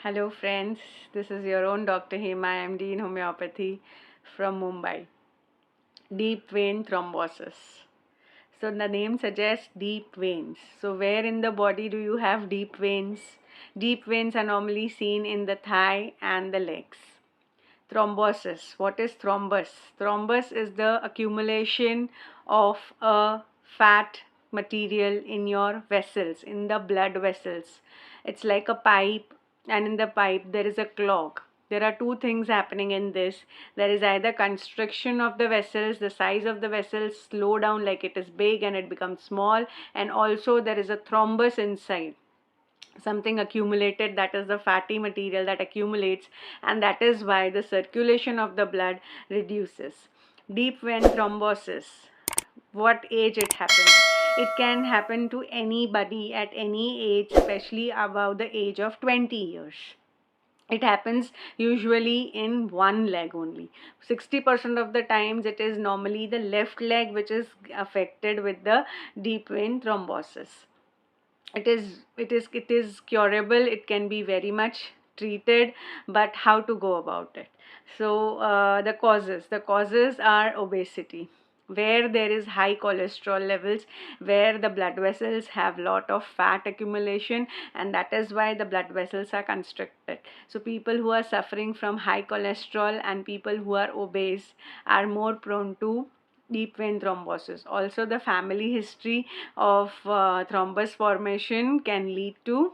Hello, friends. This is your own Dr. Hema, MD in homeopathy from Mumbai. Deep vein thrombosis. So, the name suggests deep veins. So, where in the body do you have deep veins? Deep veins are normally seen in the thigh and the legs. Thrombosis. What is thrombus? Thrombus is the accumulation of a fat material in your vessels, in the blood vessels. It's like a pipe, and in the pipe there is a clog. There are two things happening in this. There is either constriction of the vessels, the size of the vessels slow down, like it is big and it becomes small, and also there is a thrombus inside, something accumulated, that is the fatty material that accumulates, and that is why the circulation of the blood reduces. Deep vein thrombosis, what age it happens? It can happen to anybody at any age, especially above the age of 20 years. It happens usually in one leg only. 60% of the times it is normally the left leg which is affected with the deep vein thrombosis. It is curable. It can be very much treated, but how to go about it? So the causes are obesity, where there is high cholesterol levels, where the blood vessels have lot of fat accumulation, and that is why the blood vessels are constricted. So people who are suffering from high cholesterol and people who are obese are more prone to deep vein thrombosis. Also, the family history of thrombus formation can lead to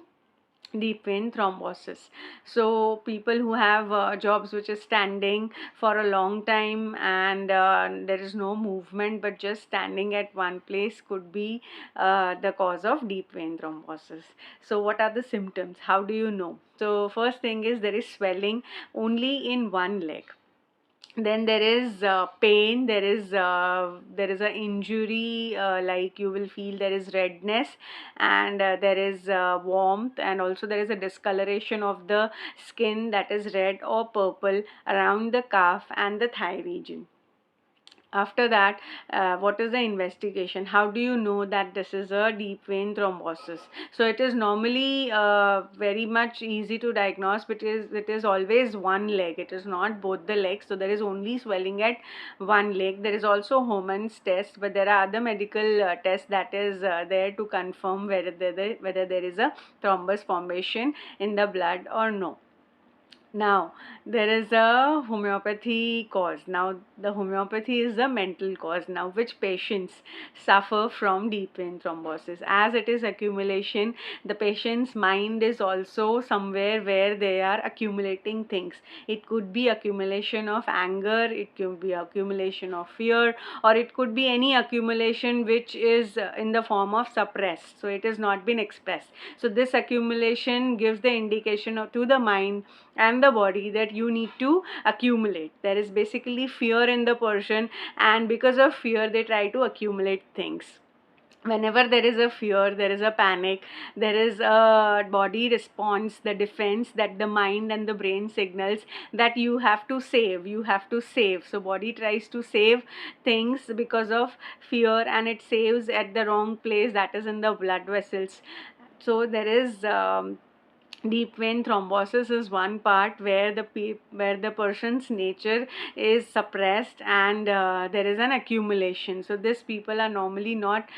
deep vein thrombosis. So people who have jobs which is standing for a long time, and there is no movement but just standing at one place, could be the cause of deep vein thrombosis. So what are the symptoms? How do you know? So first thing is there is swelling only in one leg. Then there is pain, there is a injury, like you will feel there is redness, and there is warmth, and also there is a discoloration of the skin, that is red or purple, around the calf and the thigh region. After that, what is the investigation? How do you know that this is a deep vein thrombosis? So it is normally very much easy to diagnose, because it is always one leg, it is not both the legs. So there is only swelling at one leg. There is also Homan's test, but there are other medical tests that is there to confirm whether there is a thrombus formation in the blood or no. Now, there is a homeopathy cause. Now, the homeopathy is the mental cause. Now, which patients suffer from deep vein thrombosis? As it is accumulation, the patient's mind is also somewhere where they are accumulating things. It could be accumulation of anger, it could be accumulation of fear, or it could be any accumulation which is in the form of suppressed. So, it has not been expressed. So, this accumulation gives the indication to the mind and the body that you need to accumulate. There is basically fear in the person, and because of fear they try to accumulate things. Whenever there is a fear, there is a panic, there is a body response, the defense that the mind and the brain signals that you have to save, you have to save. So body tries to save things because of fear, and it saves at the wrong place, that is in the blood vessels. So there is deep vein thrombosis is one part where the person's nature is suppressed, and there is an accumulation. So these people are normally not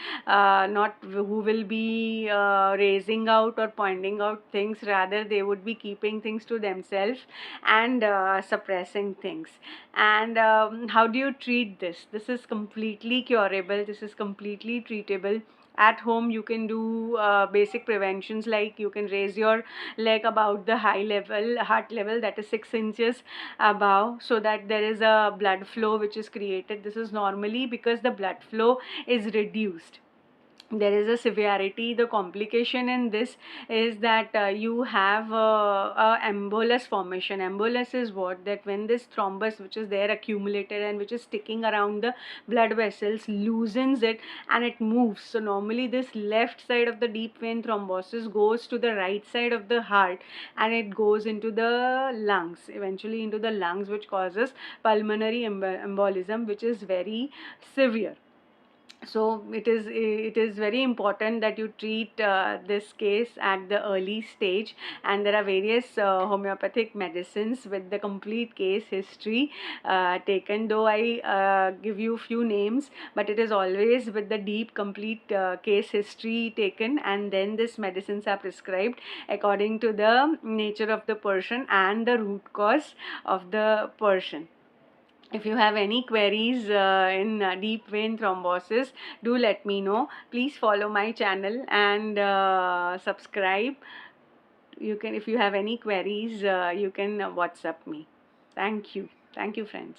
who will be raising out or pointing out things. Rather, they would be keeping things to themselves and suppressing things. And how do you treat this? This is completely curable, this is completely treatable. At home you can do basic preventions, like you can raise your leg about the high level heart level, that is 6 inches above, so that there is a blood flow which is created. This is normally because the blood flow is reduced. There is a severity. The complication in this is that you have a embolus formation. Embolus is what? That when this thrombus which is there accumulated and which is sticking around the blood vessels loosens it and it moves. So normally this left side of the deep vein thrombosis goes to the right side of the heart, and it goes into the lungs, eventually into the lungs, which causes pulmonary embolism, which is very severe. So it is very important that you treat this case at the early stage, and there are various homeopathic medicines with the complete case history taken. Though I give you few names, but it is always with the deep complete case history taken, and then these medicines are prescribed according to the nature of the person and the root cause of the person. If you have any queries in deep vein thrombosis, do let me know. Please follow my channel and subscribe. You can, if you have any queries, you can WhatsApp me. Thank you. Thank you, friends.